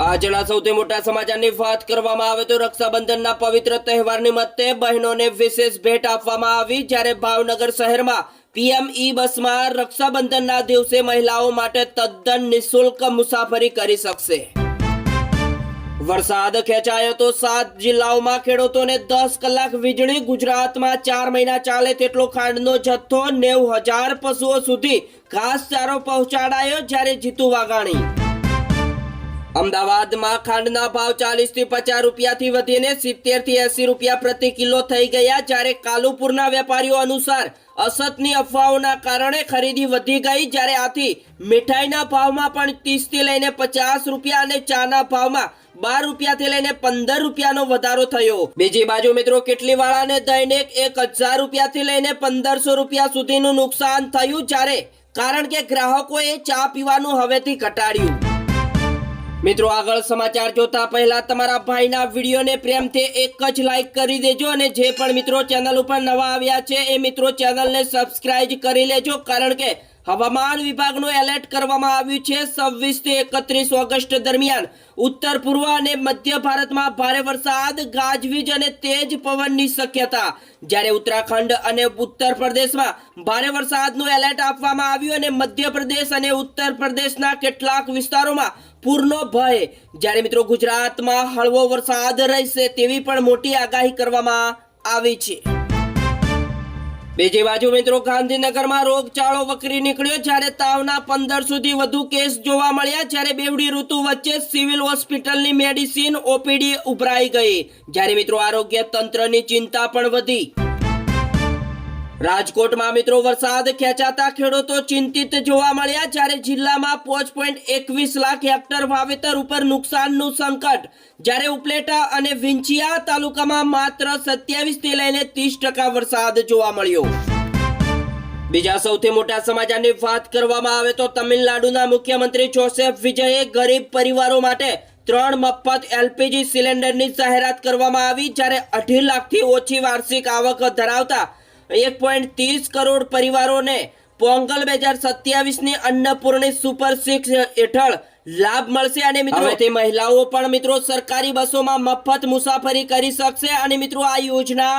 આજના સૌથી મોટા સમાચારની વાત કરવામાં આવે તો રક્ષાબંધનના પવિત્ર તહેવાર નિમિત્તે બહેનોને વિશેષ ભેટ આપવામાં આવી, જ્યારે ભાવનગર શહેરમાં પીએમઈ બસમાં રક્ષાબંધનના દિવસે મહિલાઓ માટે તદ્દન નિઃશુલ્ક મુસાફરી કરી શકશે। વરસાદ ખેંચાયો તો 7 જિલ્લાઓમાં ખેડૂતોને 10 કલાક વીજળી। ગુજરાતમાં 4 મહિના ચાલે તેટલો ખાંડનો જથ્થો, 90,000 પશુઓ સુધી ઘાસચારો પહોંચાડાયો। જ્યારે જીતુ વાઘાણી અમદાવાદમાં ખાંડના ભાવ 40 થી 50 રૂપિયાથી વધીને 70 થી 80 રૂપિયા પ્રતિ કિલો થઈ ગયા। જ્યારે કાલુપુરના વેપારીઓ અનુસાર અસતની અફવાઓના કારણે ખરીદી વધી ગઈ। જ્યારે આથી મીઠાઈના ભાવમાં પણ 30 થી લઈને 50 રૂપિયા અને ચાના ભાવમાં 12 રૂપિયાથી લઈને 15 રૂપિયાનો વધારો થયો। બીજી બાજુ મિત્રો કેટલીવાળાને દૈનિક 1000 રૂપિયાથી લઈને 1500 રૂપિયા સુધીનું નુકસાન થયું, જ્યારે કારણ કે ગ્રાહકોએ ચા પીવાનું હવેથી ઘટાડ્યું। મિત્રો આગળ સમાચાર જોતા પહેલા તમારા ભાઈના વિડીયોને પ્રેમથી એક જ લાઈક કરી દેજો, અને જે પણ મિત્રો ચેનલ ઉપર નવા આવ્યા છે એ મિત્રો ચેનલને સબસ્ક્રાઇબ કરી લેજો, કારણ કે હવામાન વિભાગનું એલર્ટ કરવામાં આવ્યું છે। 26 થી 31 ઓગસ્ટ દરમિયાન ઉત્તર પૂર્વ અને મધ્ય ભારતમાં ભારે વરસાદ, ગાજવીજ અને તેજ પવનની શક્યતા। જ્યારે ઉત્તરાખંડ અને ઉત્તર પ્રદેશમાં ભારે વરસાદનું એલર્ટ આપવામાં આવ્યું અને મધ્યપ્રદેશ અને ઉત્તર પ્રદેશના કેટલાક વિસ્તારોમાં પૂરનો ભય। જ્યારે મિત્રો ગુજરાતમાં હળવો વરસાદ રહેશે તેવી પણ મોટી આગાહી કરવામાં આવી છે। બીજી બાજુ મિત્રો ગાંધીનગરમાં રોગચાળો વકરી નીકળ્યો, જ્યારે તાવના 1500 થી વધુ કેસ જોવા મળ્યા। જ્યારે બેવડી ઋતુ વચ્ચે સિવિલ હોસ્પિટલની મેડિસિન ઓપીડી ઉભરાઈ ગઈ, જ્યારે મિત્રો આરોગ્ય તંત્રની ચિંતા પણ વધી। રાજકોટમાં મિત્રો વરસાદ ખેંચાતા ખેડૂતો ચિંતિત જોવા મળ્યા, જ્યારે જિલ્લામાં 5.21 લાખ હેક્ટર વાવેતર ઉપર નુકસાનનું સંકટ। જ્યારે ઉપલેટા અને વિંછિયા તાલુકામાં માત્ર 27 થી લઈને 30% વરસાદ જોવા મળ્યો। બીજા સૌથી મોટા સમાચારની વાત કરવામાં આવે તો તમિલનાડુના મુખ્યમંત્રી જોસેફ વિજયે ગરીબ પરિવારો માટે 3 મફત એલપીજી સિલિન્ડરની જાહેરાત કરવામાં આવી। જ્યારે 2.5 લાખથી ઓછી વાર્ષિક આવક ધરાવતા 1.30 કરોડ પરિવારોને પોંગલ 2027ની અન્નપૂર્ણા સુપર 6 હેઠળ લાભ મળશે। અને મિત્રો હવેથી મહિલાઓ પણ મિત્રો સરકારી બસોમાં મફત મુસાફરી કરી શકશે, અને મિત્રો આ યોજના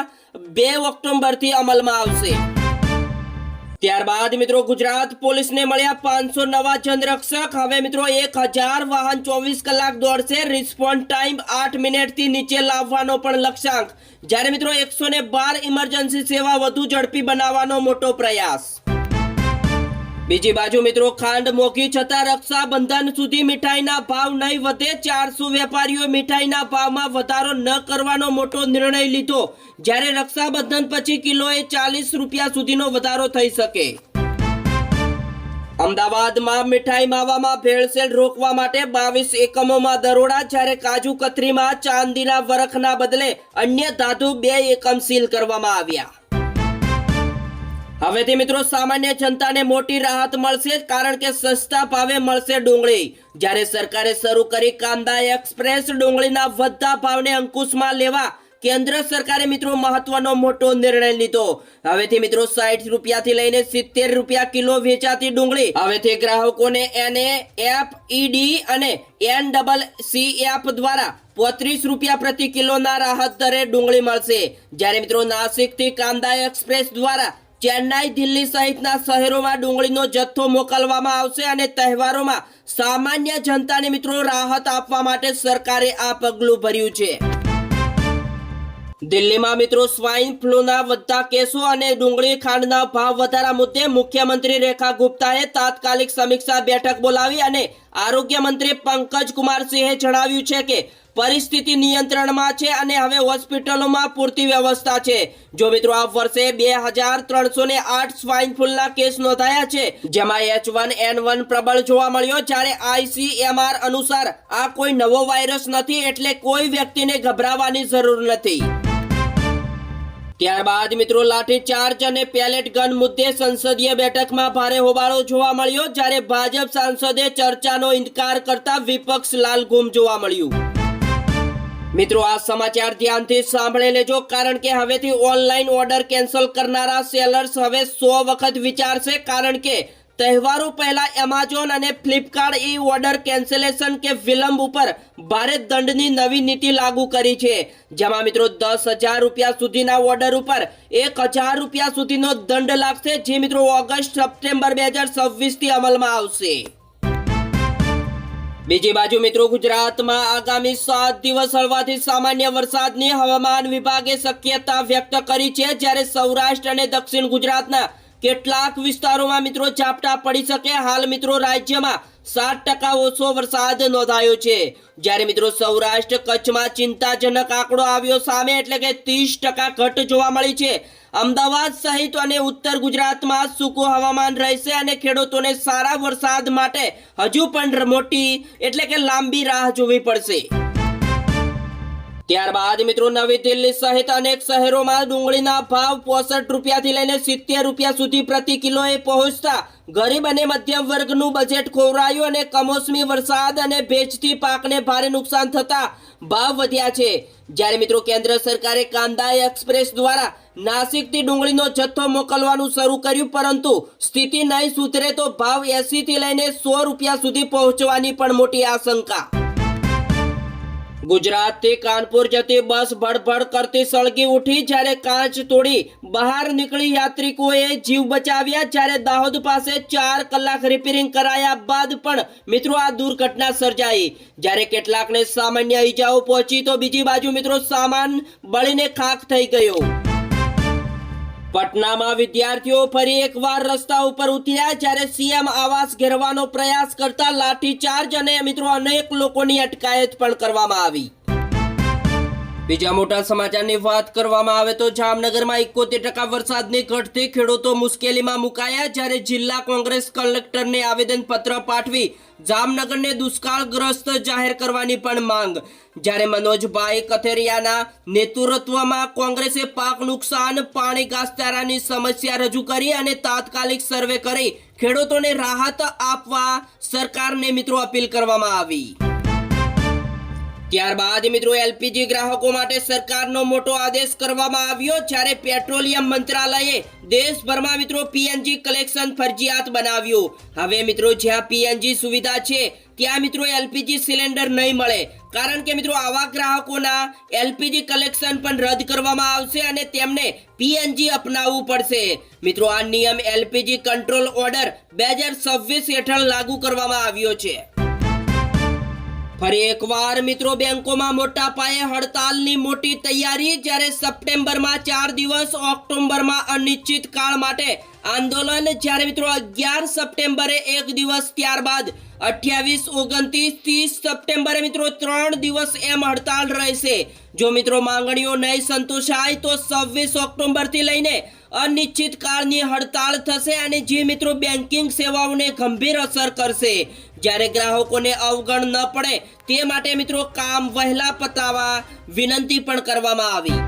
2 ઓક્ટોબરથી અમલમાં આવશે। ત્યારબાદ મિત્રો ગુજરાત પોલીસને મળ્યા 500 નવા જનરક્ષક। હવે મિત્રો 1000 વાહન 24 કલાક દોડશે। રિસ્પોન્સ ટાઈમ 8 મિનિટથી નીચે લાવવાનો પણ લક્ષ્યાંક। જ્યારે મિત્રો 112 ઇમરજન્સી સેવા વધુ ઝડપી બનાવવાનો મોટો પ્રયાસ। બીજી બાજુ મિત્રો ખાંડ મોંઘી છતાં રક્ષાબંધન સુધી મીઠાઈના ભાવ નહીં વધે। 400 વેપારીઓએ મીઠાઈના ભાવમાં વધારો ન કરવાનો મોટો નિર્ણય લીધો, જ્યારે રક્ષાબંધન પછી કિલોએ 40 રૂપિયા સુધીનો વધારો થઈ શકે। અમદાવાદમાં મીઠાઈ માવામાં ભેળસેળ રોકવા માટે 22 એકમોમાં દરોડા। જ્યારે કાજુ કતરીમાં ચાંદીના વરખના બદલે અન્ય ધાતુ 2 એકમ સીલ કરવામાં આવ્યા। હવેથી મિત્રો સામાન્ય જનતાને મોટી રાહત મળશે, કારણ કે સસ્તા ભાવે મળશે ડુંગળી। જ્યારે સરકારે શરૂ કરી કાંદા એક્સપ્રેસ ડુંગળીના વધતા ભાવને અંકુશમાં લેવા કેન્દ્ર સરકારે મિત્રો મહત્વનો મોટો નિર્ણય લીધો। હવેથી મિત્રો 60 રૂપિયાથી લઈને 70 રૂપિયા કિલો વેચાતી ડુંગળી હવેથી ગ્રાહકોને NAFED અને NCCF દ્વારા 35 રૂપિયા પ્રતિ કિલોના રાહત દરે ડુંગળી મળશે। જ્યારે મિત્રો નાસિકથી કાંદા એક્સપ્રેસ દ્વારા ચેન્નાઈ, દિલ્હી સહિતના શહેરોમાં ડુંગળીનો જથ્થો મોકલવામાં આવશે, અને તહેવારોમાં સામાન્ય જનતાને મિત્રો રાહત આપવા માટે સરકારે આ પગલું ભર્યું છે। દિલ્હીમાં મિત્રો સ્વાઇન ફ્લૂના વધતા કેસો અને ડુંગળી ખાંડના ભાવ વધારા મુદ્દે મુખ્યમંત્રી રેખા ગુપ્તાએ તાત્કાલિક સમીક્ષા બેઠક બોલાવી, અને આરોગ્ય મંત્રી પંકજ કુમાર સિંહે જણાવ્યું છે કે પરિસ્થિતિ નિયંત્રણમાં છે અને હવે હોસ્પિટલોમાં પૂરતી વ્યવસ્થા છે। જો મિત્રો આ વર્ષે 2308 સ્વાઇન ફ્લૂના કેસ નોંધાયા છે, જેમાં H1N1 પ્રબળ જોવા મળ્યો। જ્યારે ICMR અનુસાર આ કોઈ નવો વાયરસ નથી, એટલે કોઈ વ્યક્તિને ગભરાવાની જરૂર નથી। ત્યારબાદ મિત્રો લાઠીચાર્જ અને પેલેટ ગન મુદ્દે સંસદીય બેઠકમાં ભારે હોબાળો જોવા મળ્યો। જ્યારે ભાજપ સાંસદે ચર્ચાનો ઇનકાર કરતા વિપક્ષ લાલઘૂમ જોવા મળ્યું। મિત્રો આ સમાચાર ધ્યાનથી સાંભળી લેજો, કારણ કે હવેથી ઓનલાઈન ઓર્ડર કેન્સલ કરનારા સેલર્સ હવે 100 વખત વિચારશે, કારણ કે તહેવારો પહેલા એમેઝોન અને ફ્લિપકાર્ટ ઈ ઓર્ડર કેન્સલેશન કે વિલંબ ઉપર ભારે દંડની નવી નીતિ લાગુ કરી છે, જેમાં મિત્રો 10,000 રૂપિયા સુધીના ઓર્ડર ઉપર 1,000 રૂપિયા સુધીનો દંડ લાગશે, જે મિત્રો ઓગસ્ટ સપ્ટેમ્બર 2026 થી અમલમાં આવશે। બીજી બાજુ મિત્રો ગુજરાતમાં આગામી 7 દિવસ હળવાથી સામાન્ય વરસાદની હવામાન વિભાગે શક્યતા વ્યક્ત કરી છે, જ્યારે સૌરાષ્ટ્ર અને દક્ષિણ ગુજરાતના કેટલાક વિસ્તારોમાં મિત્રો ઝાપટા પડી શકે। હાલ મિત્રો રાજ્યમાં 7% ઓછો વરસાદ નોંધાયો છે, જ્યારે મિત્રો સૌરાષ્ટ્ર કચ્છમાં ચિંતાજનક આંકડો આવ્યો સામે, એટલે કે 30% ઘટ જોવા મળી છે। અમદાવાદ સહિત અને ઉત્તર ગુજરાતમાં સૂકું હવામાન રહેશે અને ખેડૂતોને સારા વરસાદ માટે હજુ પણ મોટી એટલે કે લાંબી રાહ જોવી પડશે। ત્યારબાદ મિત્રો નવી દિલ્હી સહિત અનેક શહેરોમાં ડુંગળીના ભાવ 65 રૂપિયાથી લઈને 70 રૂપિયા સુધી પ્રતિ કિલોએ પહોંચતા ગરીબ અને મધ્યમ વર્ગનું બજેટ ખોવરાયું અને કમોસમી વરસાદ અને ભેજથી પાકને ભારે નુકસાન થતા ભાવ વધ્યા છે। જ્યારે મિત્રો કેન્દ્ર સરકારે કાંદા એક્સપ્રેસ દ્વારા નાસિકથી ડુંગળીનો જથ્થો મોકલવાનું શરૂ કર્યું, પરંતુ સ્થિતિ નહીં સુધરે તો ભાવ 80 થી લઈને 100 રૂપિયા સુધી પહોંચવાની પણ મોટી આશંકા। ગુજરાતથી કાનપુર જતી બસ ભડભડ કરતી સળગી ઉઠી, જ્યારે કાચ તોડી બહાર નીકળી યાત્રિકોએ જીવ બચાવ્યા, જ્યારે દાહોદ પાસે 4 કલાક રિપેરિંગ કરાયા બાદ પણ મિત્રો આ દુર્ઘટના સર્જાઈ, જ્યારે કેટલાકને સામાન્ય ઈજાઓ પહોંચી તો બીજી બાજુ મિત્રો સામાન બળીને ખાખ થઈ ગયો। પટનામાં વિદ્યાર્થીઓ ફરી એકવાર રસ્તા ઉપર ઉતર્યા, જ્યારે સીએમ આવાસ ઘેરવાનો પ્રયાસ કરતા લાઠીચાર્જ અને મિત્રો અનેક લોકોની અટકાયત પણ કરવામાં આવી। બીજા મોટા સમાચારની વાત કરવામાં આવે તો જામનગરમાં 71% વરસાદની ઘટથી ખેડૂતો મુશ્કેલીમાં મુકાયા, જ્યારે જિલ્લા કોંગ્રેસ કલેક્ટરને આવેદનપત્ર પાઠવી જામનગરને દુષ્કાળગ્રસ્ત જાહેર કરવાની પણ માંગ। જ્યારે મનોજભાઈ કથેરિયાના નેતૃત્વમાં કોંગ્રેસે પાક નુકસાન, પાણી, ઘાસચારાની સમસ્યા રજૂ કરી અને તાત્કાલિક સર્વે કરી ખેડૂતોને રાહત આપવા સરકારને મિત્રો અપીલ કરવામાં આવી। ત્યારબાદ મિત્રો એલપીજી ગ્રાહકો માટે સરકારનો મોટો આદેશ કરવામાં આવ્યો, જ્યારે પેટ્રોલિયમ મંત્રાલયે દેશભરમાં મિત્રો પીએનજી કલેક્શન ફરજિયાત બનાવ્યું। હવે મિત્રો જ્યાં પીએનજી સુવિધા છે ત્યાં મિત્રો એલપીજી સિલિન્ડર નહીં મળે, કારણ કે મિત્રો આવા ગ્રાહકોના એલપીજી કલેક્શન પણ રદ કરવામાં આવશે અને તેમને પીએનજી અપનાવવું પડશે। મિત્રો આ નિયમ એલપીજી કંટ્રોલ ઓર્ડર 2026 હેઠળ લાગુ કરવામાં આવ્યો છે। ફરી એકવાર મિત્રો બેંકોમાં મોટા પાયે હડતાલની મોટી તૈયારી, જ્યારે સપ્ટેમ્બરમાં 4 દિવસ, ઓક્ટોબરમાં અનિશ્ચિત કાળ માટે આંદોલન, જ્યારે મિત્રો 11 સપ્ટેમ્બરે 1 દિવસ, ત્યારબાદ 28, 29, 30 સપ્ટેમ્બરે મિત્રો 3 દિવસ એમ હડતાલ રહેશે। જો મિત્રો માંગણીઓ નહીં સંતોષાય તો 26 ઓક્ટોબરથી લઈને અનિશ્ચિત કાળની હડતાલ થશે અને જે મિત્રો બેન્કિંગ સેવાઓને ગંભીર અસર કરશે। જ્યારે ગ્રાહકોને અવગણ ન પડે તે માટે મિત્રો કામ વહેલા પતાવવા વિનંતી પણ કરવામાં આવી।